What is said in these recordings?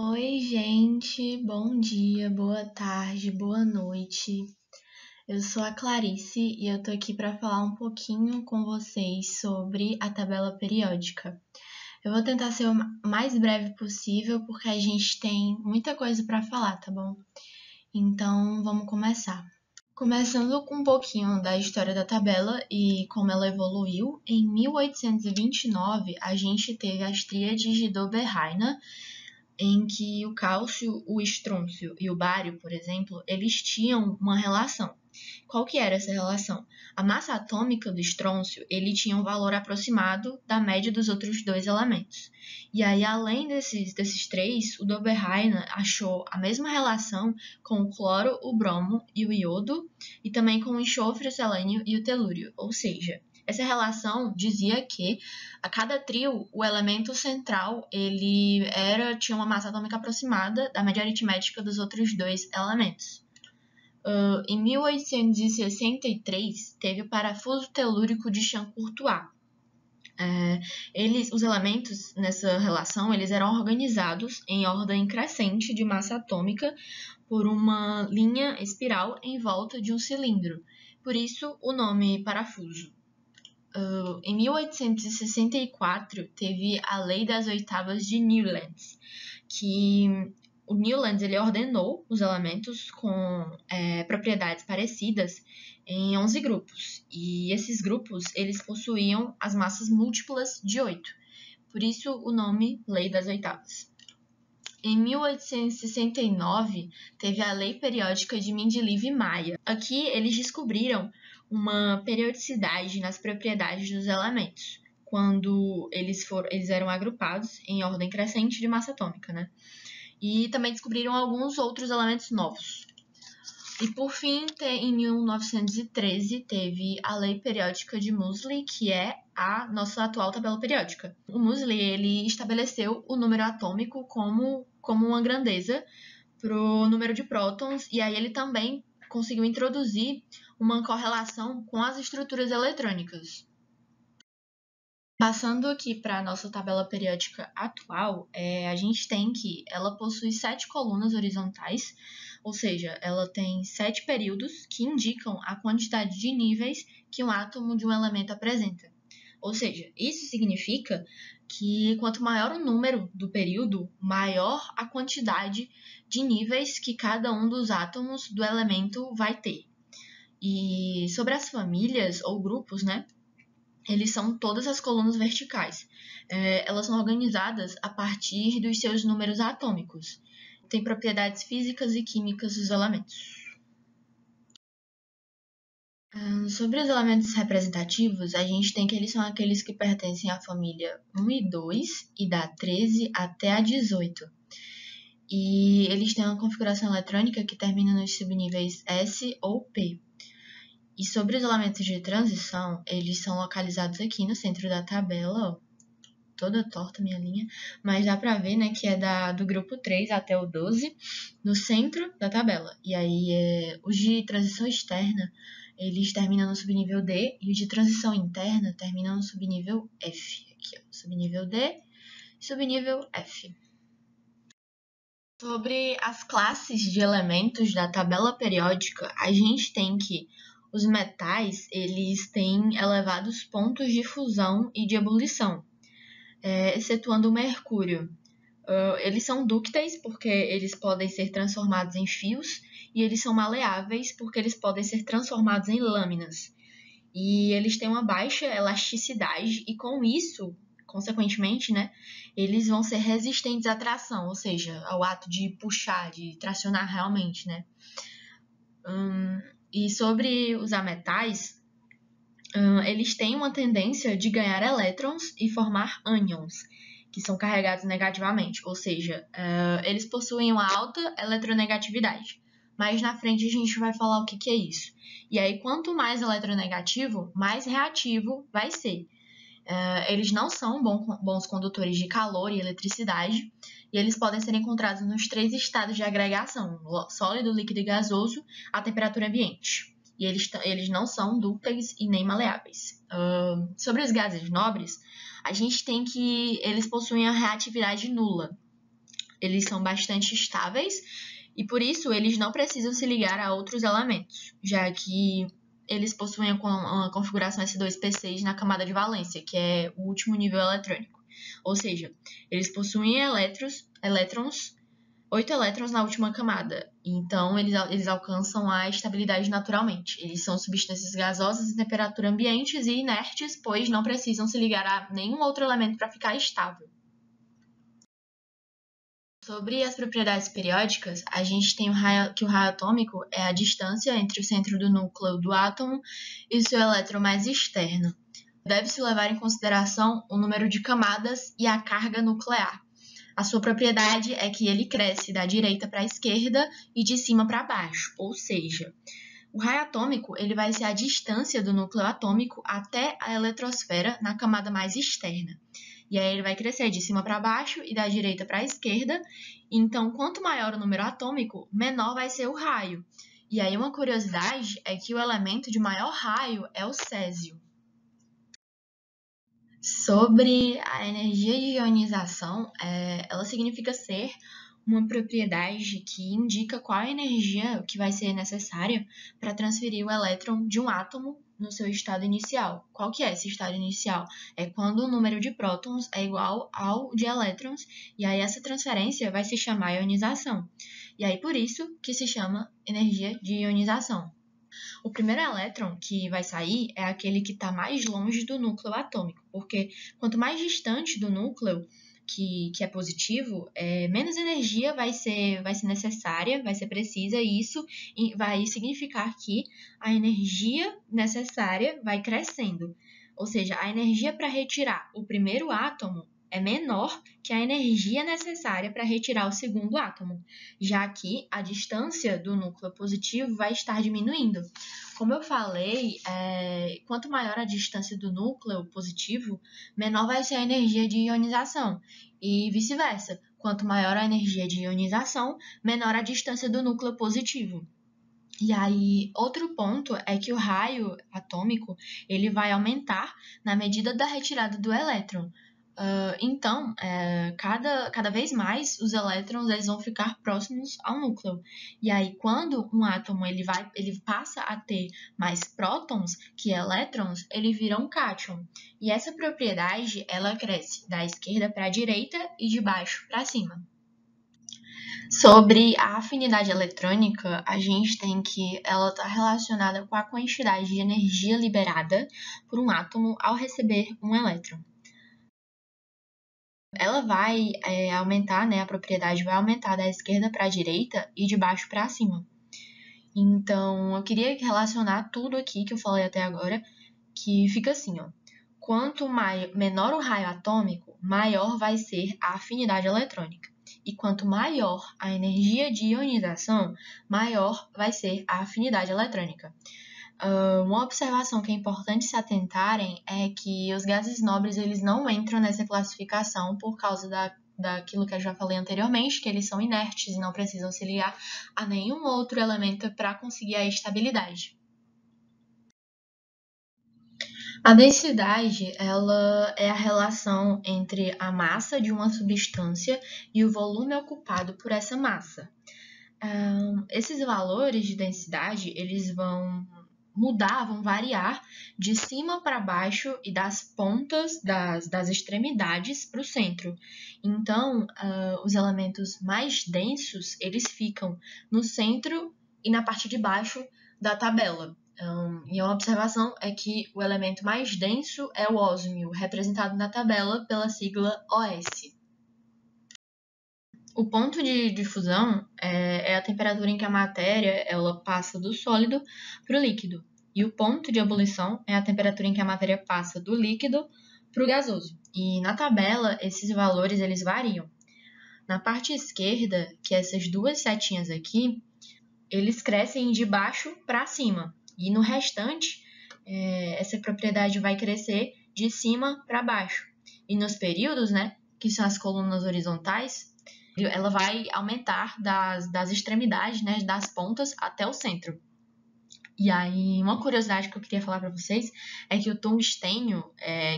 Oi, gente, bom dia, boa tarde, boa noite. Eu sou a Clarice e eu tô aqui para falar um pouquinho com vocês sobre a tabela periódica. Eu vou tentar ser o mais breve possível porque a gente tem muita coisa para falar, tá bom? Então, vamos começar. Começando com um pouquinho da história da tabela e como ela evoluiu, em 1829 a gente teve as tríades de Dobereiner, em que o cálcio, o estrôncio e o bário, por exemplo, eles tinham uma relação. Qual que era essa relação? A massa atômica do estrôncio, ele tinha um valor aproximado da média dos outros dois elementos. E aí, além desses três, o Dobereiner achou a mesma relação com o cloro, o bromo e o iodo, e também com o enxofre, o selênio e o telúrio. Ou seja, essa relação dizia que a cada trio, o elemento central tinha uma massa atômica aproximada da média aritmética dos outros dois elementos. Em 1863, teve o parafuso telúrico de Champ-Courtois. Os elementos nessa relação eles eram organizados em ordem crescente de massa atômica por uma linha espiral em volta de um cilindro. Por isso, o nome parafuso. Em 1864, teve a Lei das Oitavas de Newlands, que o Newlands ele ordenou os elementos com propriedades parecidas em 11 grupos, e esses grupos eles possuíam as massas múltiplas de 8, por isso o nome Lei das Oitavas. Em 1869, teve a Lei Periódica de Mendeleev e Maia. Aqui eles descobriram uma periodicidade nas propriedades dos elementos, quando eles eram agrupados em ordem crescente de massa atômica, né? E também descobriram alguns outros elementos novos. E por fim, em 1913, teve a Lei Periódica de Moseley, que é a nossa atual tabela periódica. O Moseley ele estabeleceu o número atômico como uma grandeza para o número de prótons, e aí ele também conseguiu introduzir uma correlação com as estruturas eletrônicas. Passando aqui para a nossa tabela periódica atual, a gente tem que ela possui 7 colunas horizontais, ou seja, ela tem 7 períodos que indicam a quantidade de níveis que um átomo de um elemento apresenta. Ou seja, isso significa que quanto maior o número do período, maior a quantidade de níveis que cada um dos átomos do elemento vai ter. E sobre as famílias ou grupos, né? Eles são todas as colunas verticais. Elas são organizadas a partir dos seus números atômicos. Tem propriedades físicas e químicas dos elementos. Sobre os elementos representativos, a gente tem que eles são aqueles que pertencem à família 1 e 2 e da 13 até a 18. E eles têm uma configuração eletrônica que termina nos subníveis S ou P. E sobre os elementos de transição, eles são localizados aqui no centro da tabela, ó, toda torta minha linha, mas dá pra ver, né, que é do grupo 3 até o 12, no centro da tabela. E aí, os de transição externa, eles terminam no subnível D, e os de transição interna terminam no subnível F. Aqui, ó, subnível D, subnível F. Sobre as classes de elementos da tabela periódica, a gente tem que os metais, eles têm elevados pontos de fusão e de ebulição, excetuando o mercúrio. Eles são dúcteis porque eles podem ser transformados em fios, e eles são maleáveis porque eles podem ser transformados em lâminas. E eles têm uma baixa elasticidade, e com isso, consequentemente, né, eles vão ser resistentes à tração, ou seja, ao ato de puxar, de tracionar realmente, né. E sobre os ametais, eles têm uma tendência de ganhar elétrons e formar ânions, que são carregados negativamente, ou seja, eles possuem uma alta eletronegatividade. Mas na frente a gente vai falar o que é isso. E aí, quanto mais eletronegativo, mais reativo vai ser. Eles não são bons condutores de calor e eletricidade, e eles podem ser encontrados nos 3 estados de agregação: sólido, líquido e gasoso, à temperatura ambiente. E eles não são dúcteis e nem maleáveis. Sobre os gases nobres, a gente tem que eles possuem a reatividade nula. eles são bastante estáveis e por isso eles não precisam se ligar a outros elementos, já que eles possuem uma configuração S2P6 na camada de valência, que é o último nível eletrônico. Ou seja, eles possuem elétrons, 8 elétrons na última camada. Então, eles alcançam a estabilidade naturalmente. Eles são substâncias gasosas em temperatura ambiente e inertes, pois não precisam se ligar a nenhum outro elemento para ficar estável. Sobre as propriedades periódicas, a gente tem que o raio atômico é a distância entre o centro do núcleo do átomo e o seu elétron mais externo. Deve-se levar em consideração o número de camadas e a carga nuclear. A sua propriedade é que ele cresce da direita para a esquerda e de cima para baixo, ou seja, o raio atômico ele vai ser a distância do núcleo atômico até a eletrosfera na camada mais externa. E aí ele vai crescer de cima para baixo e da direita para a esquerda. Então, quanto maior o número atômico, menor vai ser o raio. E aí uma curiosidade é que o elemento de maior raio é o césio. Sobre a energia de ionização, ela significa ser uma propriedade que indica qual a energia que vai ser necessária para transferir o elétron de um átomo no seu estado inicial. Qual que é esse estado inicial? É quando o número de prótons é igual ao de elétrons, e aí essa transferência vai se chamar ionização. E aí por isso que se chama energia de ionização. O primeiro elétron que vai sair é aquele que está mais longe do núcleo atômico, porque quanto mais distante do núcleo que é positivo, menos energia vai ser necessária, vai ser precisa, e isso vai significar que a energia necessária vai crescendo. Ou seja, a energia para retirar o primeiro átomo é menor que a energia necessária para retirar o segundo átomo, já que a distância do núcleo positivo vai estar diminuindo. Como eu falei, quanto maior a distância do núcleo positivo, menor vai ser a energia de ionização, e vice-versa. Quanto maior a energia de ionização, menor a distância do núcleo positivo. E aí, outro ponto é que o raio atômico ele vai aumentar na medida da retirada do elétron. Então, cada vez mais os elétrons eles vão ficar próximos ao núcleo. E aí, quando um átomo ele passa a ter mais prótons que elétrons, ele vira um cátion. E essa propriedade ela cresce da esquerda para a direita e de baixo para cima. Sobre a afinidade eletrônica, a gente tem que ela está relacionada com a quantidade de energia liberada por um átomo ao receber um elétron. Ela vai aumentar, né? A propriedade vai aumentar da esquerda para a direita e de baixo para cima. Então, eu queria relacionar tudo aqui que eu falei até agora, que fica assim, ó. Quanto menor o raio atômico, maior vai ser a afinidade eletrônica. E quanto maior a energia de ionização, maior vai ser a afinidade eletrônica. Uma observação que é importante se atentarem é que os gases nobres eles não entram nessa classificação por causa daquilo que eu já falei anteriormente, que eles são inertes e não precisam se ligar a nenhum outro elemento para conseguir a estabilidade. A densidade ela é a relação entre a massa de uma substância e o volume ocupado por essa massa. Esses valores de densidade eles vão vão variar de cima para baixo e das pontas das extremidades para o centro. Então, os elementos mais densos eles ficam no centro e na parte de baixo da tabela. E uma observação é que o elemento mais denso é o ósmio, representado na tabela pela sigla OS. O ponto de fusão é a temperatura em que a matéria ela passa do sólido para o líquido. E o ponto de ebulição é a temperatura em que a matéria passa do líquido para o gasoso. E na tabela, esses valores eles variam. Na parte esquerda, que é essas duas setinhas aqui, eles crescem de baixo para cima. E no restante, essa propriedade vai crescer de cima para baixo. E nos períodos, né, que são as colunas horizontais, ela vai aumentar das extremidades, né, das pontas até o centro. E aí, uma curiosidade que eu queria falar para vocês é que o tungstênio,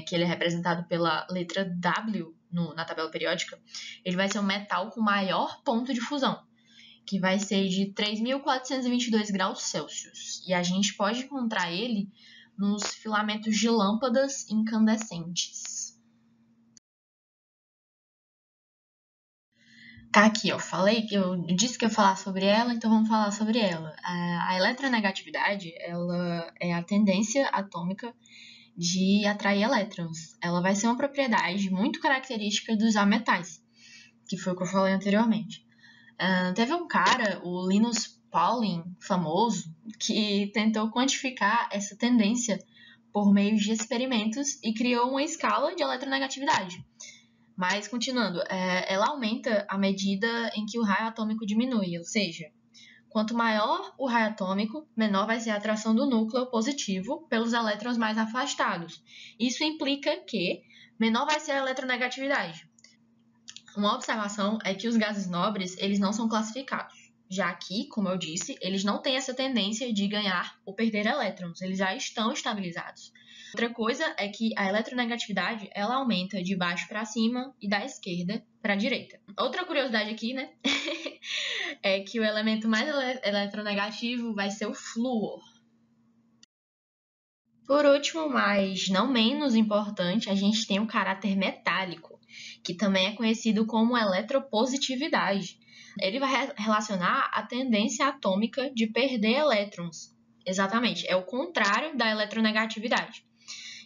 que ele é representado pela letra W na tabela periódica, ele vai ser um metal com maior ponto de fusão, que vai ser de 3.422 graus Celsius. E a gente pode encontrar ele nos filamentos de lâmpadas incandescentes. Tá aqui, eu disse que eu ia falar sobre ela, então vamos falar sobre ela. A eletronegatividade, ela é a tendência atômica de atrair elétrons. Ela vai ser uma propriedade muito característica dos ametais, que foi o que eu falei anteriormente. Teve um cara, o Linus Pauling, famoso, que tentou quantificar essa tendência por meio de experimentos e criou uma escala de eletronegatividade. Mas, continuando, ela aumenta à medida em que o raio atômico diminui, ou seja, quanto maior o raio atômico, menor vai ser a atração do núcleo positivo pelos elétrons mais afastados. Isso implica que menor vai ser a eletronegatividade. Uma observação é que os gases nobres, eles não são classificados, já que, como eu disse, eles não têm essa tendência de ganhar ou perder elétrons, eles já estão estabilizados. Outra coisa é que a eletronegatividade, ela aumenta de baixo para cima e da esquerda para a direita. Outra curiosidade aqui, né, é que o elemento mais eletronegativo vai ser o flúor. Por último, mas não menos importante, a gente tem o caráter metálico, que também é conhecido como eletropositividade. Ele vai relacionar a tendência atômica de perder elétrons. Exatamente, é o contrário da eletronegatividade.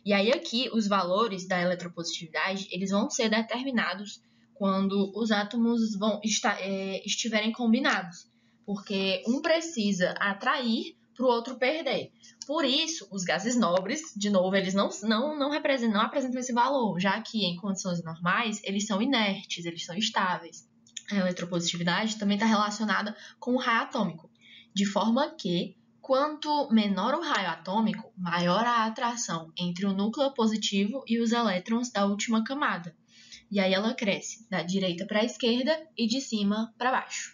E aí aqui, os valores da eletropositividade, eles vão ser determinados quando os átomos estiverem combinados, porque um precisa atrair para o outro perder. Por isso, os gases nobres, de novo, eles não apresentam esse valor, já que em condições normais, eles são inertes, eles são estáveis. A eletropositividade também está relacionada com o raio atômico, de forma que, quanto menor o raio atômico, maior a atração entre o núcleo positivo e os elétrons da última camada. E aí ela cresce da direita para a esquerda e de cima para baixo.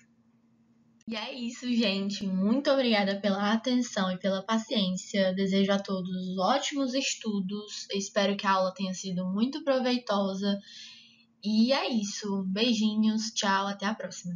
E é isso, gente. Muito obrigada pela atenção e pela paciência. Desejo a todos ótimos estudos. Espero que a aula tenha sido muito proveitosa. E é isso. Beijinhos, tchau, até a próxima.